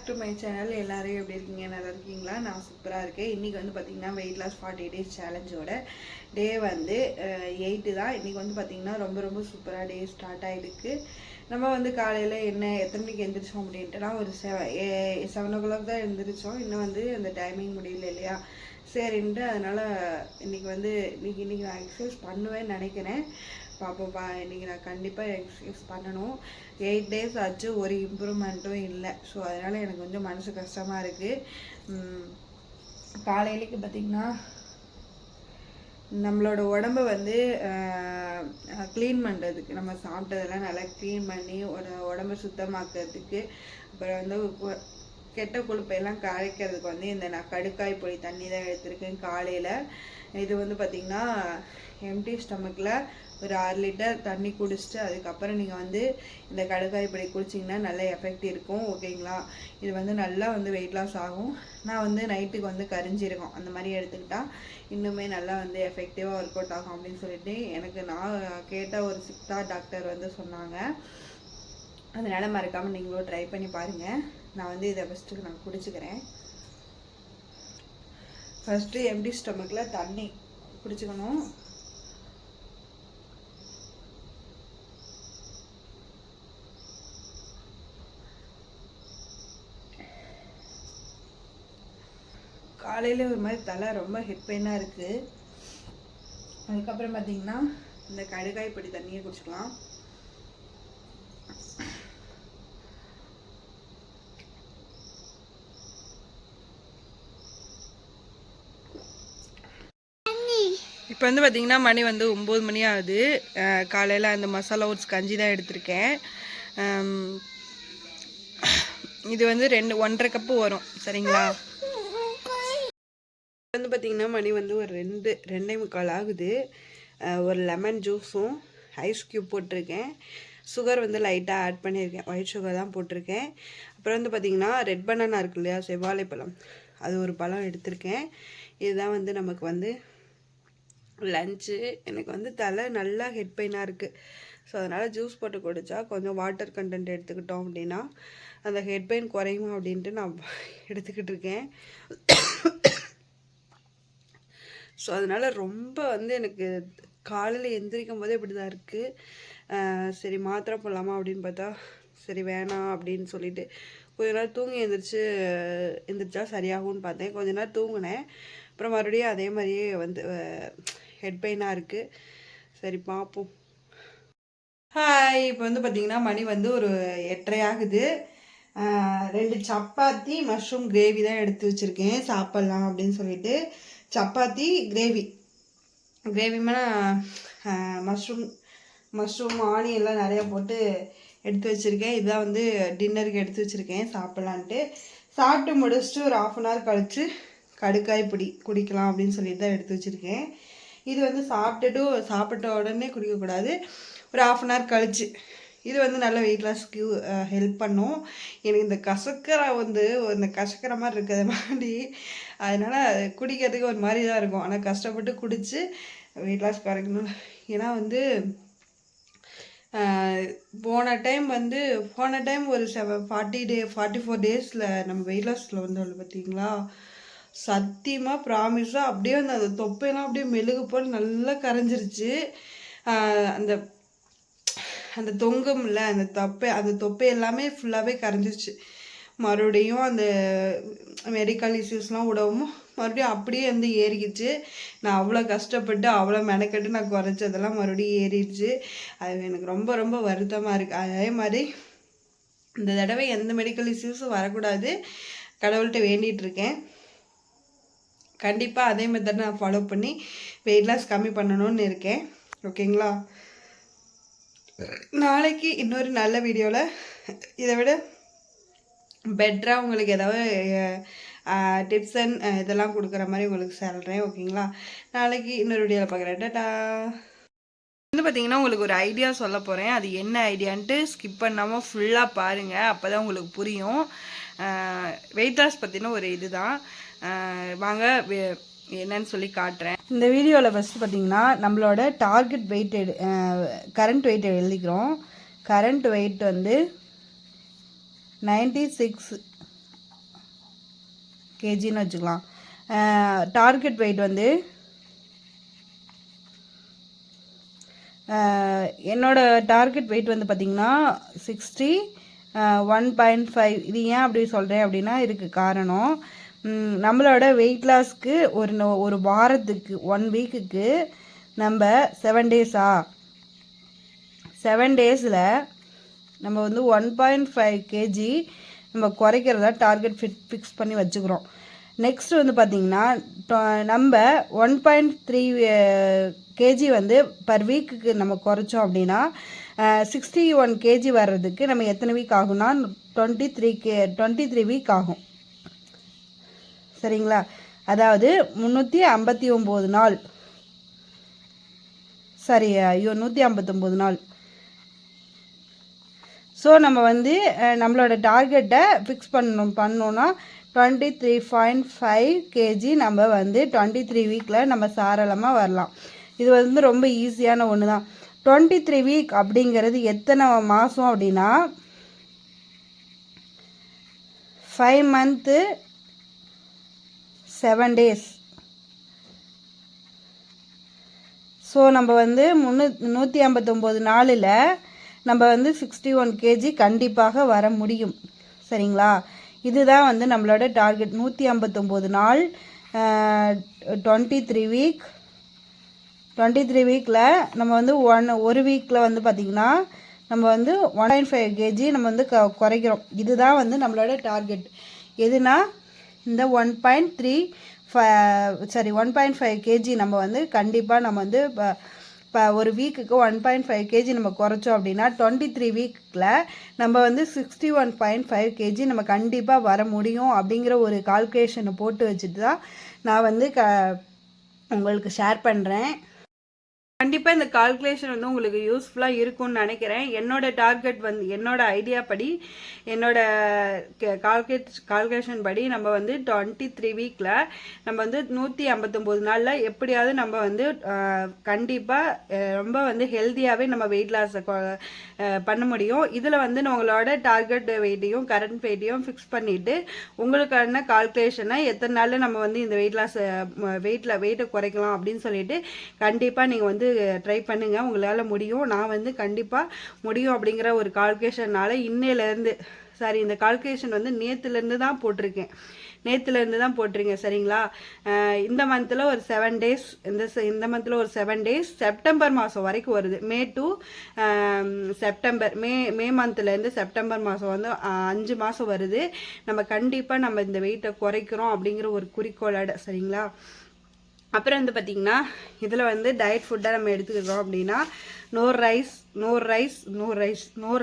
Back to my channel. எல்லாரும் எப்படி இருக்கீங்க? நல்லா இருக்கீங்களா? நான் சூப்பராக இருக்கேன். இன்றைக்கி வந்து பார்த்திங்கன்னா வெயிட் லாஸ் 40 days சேலஞ்சோட டே வந்து 8 தான். இன்றைக்கி வந்து பார்த்திங்கன்னா ரொம்ப சூப்பராக டே ஸ்டார்ட் ஆகிடுக்கு. நம்ம வந்து காலையில் எத்தனை மணிக்கு எழுந்திரிச்சோம் அப்படின்ட்டுனா ஒரு 7 o'clock தான் எழுந்திரிச்சோம். இன்னும் வந்து அந்த டைமிங் முடியல இல்லையா, சரின்ட்டு அதனால் இன்றைக்கி நான் எக்ஸசைஸ் பண்ணுவேன்னு நினைக்கிறேன். பார்ப்போம்ப்பா. இன்றைக்கி நான் கண்டிப்பாக எக்ஸசைஸ் பண்ணணும். 8 days ஆச்சு, ஒரு இம்ப்ரூவ்மெண்ட்டும் இல்லை. ஸோ அதனால் எனக்கு கொஞ்சம் மனசு கஷ்டமாக இருக்குது. காலையிலேக்கு பார்த்திங்கன்னா நம்மளோட உடம்பை வந்து க்ளீன் பண்ணுறதுக்கு, நம்ம சாப்பிட்டதெல்லாம் நல்லா க்ளீன் பண்ணி உடம்பை சுத்தமாக்குறதுக்கு, அப்புறம் வந்து கெட்ட கொழுப்பையெல்லாம் கரைக்கிறதுக்கு வந்து இந்த நான் கடுக்காய் பொடி தண்ணி தான் எடுத்திருக்கேன் காலையில். இது வந்து பார்த்திங்கன்னா எம்டி ஸ்டமக்கில் ஒரு 6 லிட்டர் தண்ணி குடிச்சிட்டு அதுக்கப்புறம் நீங்கள் வந்து இந்த கடுக்காய் பொடி குடிச்சிங்கன்னா நல்ல எஃபெக்ட் இருக்கும். ஓகேங்களா? இது வந்து நல்லா வந்து வெயிட் லாஸ் ஆகும். நான் வந்து நைட்டுக்கு வந்து கரிஞ்சிருக்கோம் அந்த மாதிரி எடுத்துக்கிட்டால் இன்னுமே நல்லா வந்து எஃபெக்டிவாக ஒர்க் அவுட் ஆகும் அப்படின்னு சொல்லிட்டு எனக்கு நான் கேட்ட ஒரு சித்தா டாக்டர் வந்து சொன்னாங்க. அதனால் மறக்காமல் நீங்களும் ட்ரை பண்ணி பாருங்கள். நான் வந்து இதை ஃபஸ்ட்டுக்கு நான் குடிச்சுக்கிறேன். ஃபஸ்ட்டு எம்டி ஸ்டமக்கில் தண்ணி குடிச்சுக்கணும். காலையில் ஒரு மாதிரி தலை ரொம்ப ஹெட் பெயினாக இருக்குது. அதுக்கப்புறம் பார்த்திங்கன்னா இந்த கடுக்காய் பொடி தண்ணியை குடிச்சிக்கலாம். இப்போ வந்து பார்த்திங்கன்னா மணி வந்து 9 மணி ஆகுது. காலையில் அந்த மசாலா ஓட்ஸ் கஞ்சி தான் எடுத்திருக்கேன். இது வந்து 1.5 கப்பு வரும். சரிங்களா? வந்து பார்த்திங்கன்னா மணி வந்து ஒரு 2:45 ஆகுது. ஒரு லெமன் ஜூஸும் ஐஸ் க்யூப் போட்டிருக்கேன். சுகர் வந்து லைட்டாக ஆட் பண்ணியிருக்கேன். ஒயிட் சுகர் தான் போட்டிருக்கேன். அப்புறம் வந்து பார்த்திங்கன்னா ரெட் பனானா இருக்கு இல்லையா, செவ்வாழை பழம், அது ஒரு பழம் எடுத்திருக்கேன். இதுதான் வந்து நமக்கு வந்து லஞ்சு. எனக்கு வந்து தலை நல்லா ஹெட் பெயினாக இருக்குது. ஸோ அதனால் ஜூஸ் போட்டு குடித்தா கொஞ்சம் வாட்டர் கண்டென்ட் எடுத்துக்கிட்டோம் அப்படின்னா அந்த ஹெட் பெயின் குறையுமா அப்படின்ட்டு நான் எடுத்துக்கிட்டு இருக்கேன். ஸோ அதனால் ரொம்ப வந்து எனக்கு காலையில் எந்திரிக்கும் போதே இப்படி தான் இருக்குது. சரி மாத்திரை போடலாமா அப்படின்னு பார்த்தா சரி வேணாம் அப்படின்னு சொல்லிட்டு கொஞ்ச நேரம் தூங்கி எந்திரிச்சா சரியாகும்னு பார்த்தேன். கொஞ்ச நேரம் தூங்கினேன். அப்புறம் மறுபடியும் அதே மாதிரியே வந்து ஹெட் பெயினாக இருக்குது. சரி பார்ப்போம். ஹாய். இப்போ வந்து பார்த்திங்கன்னா மணி வந்து ஒரு 8:30 ஆகுது. 2 சப்பாத்தி மஷ்ரூம் கிரேவி தான் எடுத்து வச்சுருக்கேன் சாப்பிட்லாம் அப்படின்னு சொல்லிட்டு. சப்பாத்தி கிரேவினா மஷ்ரூம் ஆனியெல்லாம் நிறையா போட்டு எடுத்து வச்சுருக்கேன். இதுதான் வந்து டின்னருக்கு எடுத்து வச்சுருக்கேன் சாப்பிட்லான்ட்டு. சாப்பிட்டு முடிச்சுட்டு ஒரு 1/2 hour கழித்து கடுக்காய் பொடி குடிக்கலாம் அப்படின்னு சொல்லிட்டு தான் எடுத்து வச்சுருக்கேன். இது வந்து சாப்பிட்ட உடனே குடிக்கக்கூடாது, ஒரு 1/2 hour கழிச்சு. இது வந்து நல்ல வெயிட் லாஸ்க்கு ஹெல்ப் பண்ணும். எனக்கு இந்த கசக்கிற மாதிரி இருக்கிறது மாதிரி, அதனால் குடிக்கிறதுக்கு ஒரு மாதிரி தான் இருக்கும். ஆனால் கஷ்டப்பட்டு குடித்து வெயிட் லாஸ் குறைக்கணும். ஏன்னா வந்து போன டைம் ஒரு 44 days நம்ம வெயிட் லாஸில் வந்தோம் பார்த்தீங்களா, சத்தியமாக ப்ராமிஸாக அப்படியே வந்து அந்த தொப்பையெல்லாம் அப்படியே மெழுகு போல் நல்லா கரைஞ்சிருச்சு. அந்த தொங்கும்ல அந்த தொப்பை எல்லாமே ஃபுல்லாகவே கரைஞ்சிருச்சு. மறுபடியும் அந்த மெடிக்கல் இஷ்யூஸ்லாம் விடவும் மறுபடியும் அப்படியே வந்து ஏறிக்கிச்சு. நான் அவ்வளோ கஷ்டப்பட்டு அவ்வளோ மெனக்கெட்டு நான் குறைச்சதெல்லாம் மறுபடியும் ஏறிடுச்சு. அது எனக்கு ரொம்ப வருத்தமாக இருக்குது. அதே மாதிரி இந்த தடவை எந்த மெடிக்கல் இஷ்யூஸும் வரக்கூடாது கடவுள்கிட்ட வேண்டிகிட்ருக்கேன். கண்டிப்பாக அதே மெத்தட் நான் ஃபாலோ பண்ணி வெயிட் லாஸ் கம்மி பண்ணணும்னு இருக்கேன். ஓகேங்களா? நாளைக்கு இன்னொரு நல்ல வீடியோவில் இதை விட பெட்டராக உங்களுக்கு ஏதாவது டிப்ஸ் அண்ட் இதெல்லாம் கொடுக்குற மாதிரி உங்களுக்கு சொல்கிறேன். ஓகேங்களா? நாளைக்கு இன்னொரு வீடியோவில் பார்க்குறேன். டாடா. வந்து பார்த்திங்கன்னா உங்களுக்கு ஒரு ஐடியா சொல்ல போகிறேன். அது என்ன ஐடியான்ட்டு ஸ்கிப் பண்ணாமல் ஃபுல்லாக பாருங்கள். அப்போ தான் உங்களுக்கு புரியும். வெயிட் லாஸ் பற்றின ஒரு இதுதான். வாங்க என்னன்னு சொல்லி காட்டுறேன். இந்த வீடியோவில் ஃபஸ்ட்டு பார்த்திங்கன்னா நம்மளோட டார்கெட் வெயிட் கரண்ட் வெயிட் எழுதிக்கிறோம். கரண்ட் வெயிட் வந்து 96 கேஜின்னு வச்சுக்கலாம். டார்கெட் வெயிட் வந்து என்னோடய டார்கெட் வெயிட் வந்து பார்த்திங்கன்னா 61.5. இது ஏன் அப்படி சொல்கிறேன் அப்படின்னா இதுக்கு காரணம், நம்மளோட வெயிட் லாஸ்க்கு ஒரு வாரத்துக்கு 1 வீக்குக்கு நம்ம 7 டேஸா 7 டேஸில் நம்ம வந்து 1.5 கேஜி நம்ம குறைக்கிறதா டார்கெட் ஃபிக்ஸ் பண்ணி வச்சுக்கிறோம். நெக்ஸ்ட் வந்து பார்த்திங்கன்னா நம்ம 1.3 கேஜி வந்து பர் வீக்குக்கு நம்ம குறைச்சோம் அப்படின்னா 61 கேஜி வர்றதுக்கு நம்ம எத்தனை வீக் ஆகும்னா 23 வீக் ஆகும். சரிங்களா? அதாவது 359 நாள், சரி 159 நாள். ஸோ நம்ம வந்து நம்மளோட டார்கெட்டை ஃபிக்ஸ் பண்ணோன்னா 23.5 கேஜி நம்ம வந்து 23 வீக்கில் நம்ம தாராளமாக வரலாம். இது வந்து ரொம்ப ஈஸியான ஒன்று தான். 23 வீக் அப்படிங்கிறது எத்தனை மாதம் அப்படின்னா 5 மந்த்து 7 டேஸ். ஸோ நம்ம வந்து 159 நாளில் நம்ம வந்து 61 கேஜி கண்டிப்பாக வர முடியும். சரிங்களா? இதுதான் வந்து நம்மளோட டார்கெட். 159 நாள் 23 வீக். 23 வீக்கில் நம்ம வந்து ஒரு வீக்கில் வந்து பார்த்திங்கன்னா நம்ம வந்து 1.5 கேஜி நம்ம வந்து குறைக்கிறோம். இதுதான் வந்து நம்மளோட டார்கெட். எதுனா இந்த 1.5 கேஜி நம்ம வந்து கண்டிப்பாக நம்ம வந்து இப்போ ஒரு வீக்குக்கு 1.5 கேஜி நம்ம குறைச்சோம் அப்படின்னா 23 வீக்கில் நம்ம வந்து 61.5 கேஜி நம்ம கண்டிப்பாக வர முடியும் அப்படிங்கிற ஒரு கால்குலேஷனை போட்டு வச்சுட்டு தான் நான் வந்து உங்களுக்கு ஷேர் பண்ணுறேன். கண்டிப்பாக இந்த கால்குலேஷன் வந்து உங்களுக்கு யூஸ்ஃபுல்லாக இருக்கும்னு நினைக்கிறேன். என்னோட டார்கெட் வந்து என்னோட ஐடியா படி என்னோட கால்குலேஷன் படி நம்ம வந்து 23 வீக்கில் நம்ம வந்து 159 நாளில் எப்படியாவது நம்ம வந்து கண்டிப்பாக ரொம்ப வந்து ஹெல்த்தியாகவே நம்ம வெயிட் லாஸை பண்ண முடியும். இதில் வந்து உங்களோட டார்கெட் வெயிட்டையும் கரண்ட் வெயிட்டையும் ஃபிக்ஸ் பண்ணிவிட்டு உங்களுக்கான கால்குலேஷனை எத்தனை நாளில் நம்ம வந்து இந்த வெயிட்டை குறைக்கலாம் அப்படின்னு சொல்லிட்டு கண்டிப்பாக நீங்கள் வந்து ட்ரை பண்ணுங்க. உங்களால் முடியும். நான் வந்து கண்டிப்பாக முடியும் அப்படிங்கிற ஒரு கால்குலேஷனால இந்த கால்குலேஷன் வந்து நேற்றுலேருந்து தான் போட்டிருக்கேன். சரிங்களா? இந்த மந்தில் ஒரு 7 டேஸ் இந்த மந்தில் ஒரு 7 டேஸ் செப்டம்பர் மாதம் வரைக்கும் வருது. மே டு செப்டம்பர், மே மந்த்லேருந்து செப்டம்பர் மாதம் வந்து 5 மாதம் வருது. நம்ம கண்டிப்பாக நம்ம இந்த வெயிட்டை குறைக்கிறோம் அப்படிங்கிற ஒரு குறிக்கோளோட. சரிங்களா? அப்புறம் வந்து பார்த்திங்கன்னா இதில் வந்து டயட் ஃபுட்டாக நம்ம எடுத்துக்கிறோம் அப்படின்னா நோ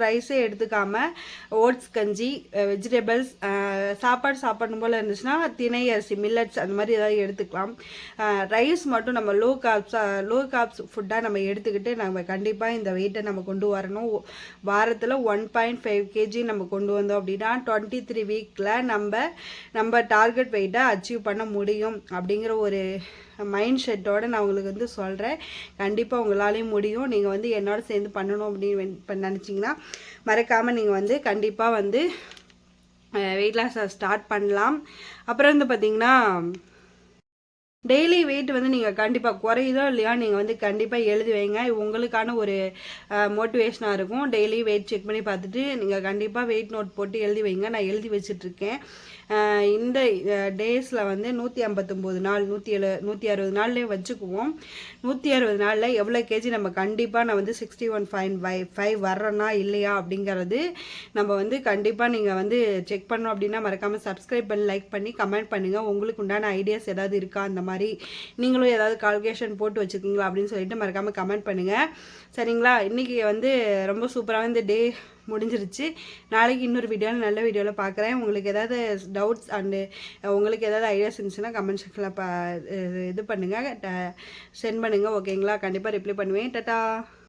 ரைஸே எடுத்துக்காமல் ஓட்ஸ் கஞ்சி, வெஜிடபிள்ஸ், சாப்பாடு போல் இருந்துச்சுன்னா திணை அரிசி, மில்லட்ஸ் அந்த மாதிரி ஏதாவது எடுத்துக்கலாம். ரைஸ் மட்டும் நம்ம லோ கார்ப்ஸ் ஃபுட்டாக நம்ம எடுத்துக்கிட்டு நம்ம கண்டிப்பாக இந்த வெயிட்டை நம்ம கொண்டு வரணும். வாரத்தில் 1.5 கேஜி நம்ம கொண்டு வந்தோம் அப்படின்னா 23 வீக்கில் நம்ம டார்கெட் வெயிட்டை அச்சீவ் பண்ண முடியும் அப்படிங்கிற ஒரு மைண்ட் செட்டோடு நான் உங்களுக்கு வந்து சொல்கிறேன். கண்டிப்பாக உங்களாலேயும் முடியும். நீங்கள் வந்து என்னோட சேர்ந்து பண்ணணும் அப்படின்னு நினச்சிங்கன்னா மறக்காமல் நீங்கள் வந்து கண்டிப்பாக வந்து வெயிட் லாஸை ஸ்டார்ட் பண்ணலாம். அப்புறம் வந்து பார்த்திங்கன்னா டெய்லி வெயிட் வந்து நீங்கள் கண்டிப்பாக குறையுதோ இல்லையா நீங்கள் வந்து கண்டிப்பாக எழுதி வைங்க. உங்களுக்கான ஒரு மோட்டிவேஷனாக இருக்கும். டெய்லி வெயிட் செக் பண்ணி பார்த்துட்டு நீங்கள் கண்டிப்பாக வெயிட் நோட் போட்டு எழுதி வைங்க. நான் எழுதி வச்சிட்ருக்கேன். இந்த டேஸில் வந்து 159 நாள் 160 நாள்லேயே வச்சுக்குவோம். 160 நாளில் எவ்வளோ கேஜி நம்ம கண்டிப்பாக நான் வந்து 61.5 வர்றேன்னா இல்லையா அப்படிங்கிறது நம்ம வந்து கண்டிப்பாக நீங்கள் வந்து செக் பண்ணோம் அப்படின்னா மறக்காமல் சப்ஸ்கிரைப் பண்ணி லைக் பண்ணி கமெண்ட் பண்ணுங்கள். உங்களுக்கு உண்டான ஐடியாஸ் ஏதாவது இருக்கா, அந்த மாதிரி நீங்களும் ஏதாவது கால்குலேஷன் போட்டு வச்சுருக்கீங்களா அப்படின்னு சொல்லிட்டு மறக்காமல் கமெண்ட் பண்ணுங்கள். சரிங்களா? இன்றைக்கி வந்து ரொம்ப சூப்பராக இந்த டே முடிஞ்சிருச்சு. நாளைக்கு இன்னொரு நல்ல வீடியோவில் பார்க்குறேன். உங்களுக்கு ஏதாவது டவுட்ஸ் அண்டு உங்களுக்கு ஏதாவது ஐடியாஸ் இருந்துச்சுன்னா கமெண்ட் செக்ஷனில் இது பண்ணுங்கள், சென்ட் பண்ணுங்கள். ஓகேங்களா? கண்டிப்பாக ரிப்ளை பண்ணுவேன். டாடா.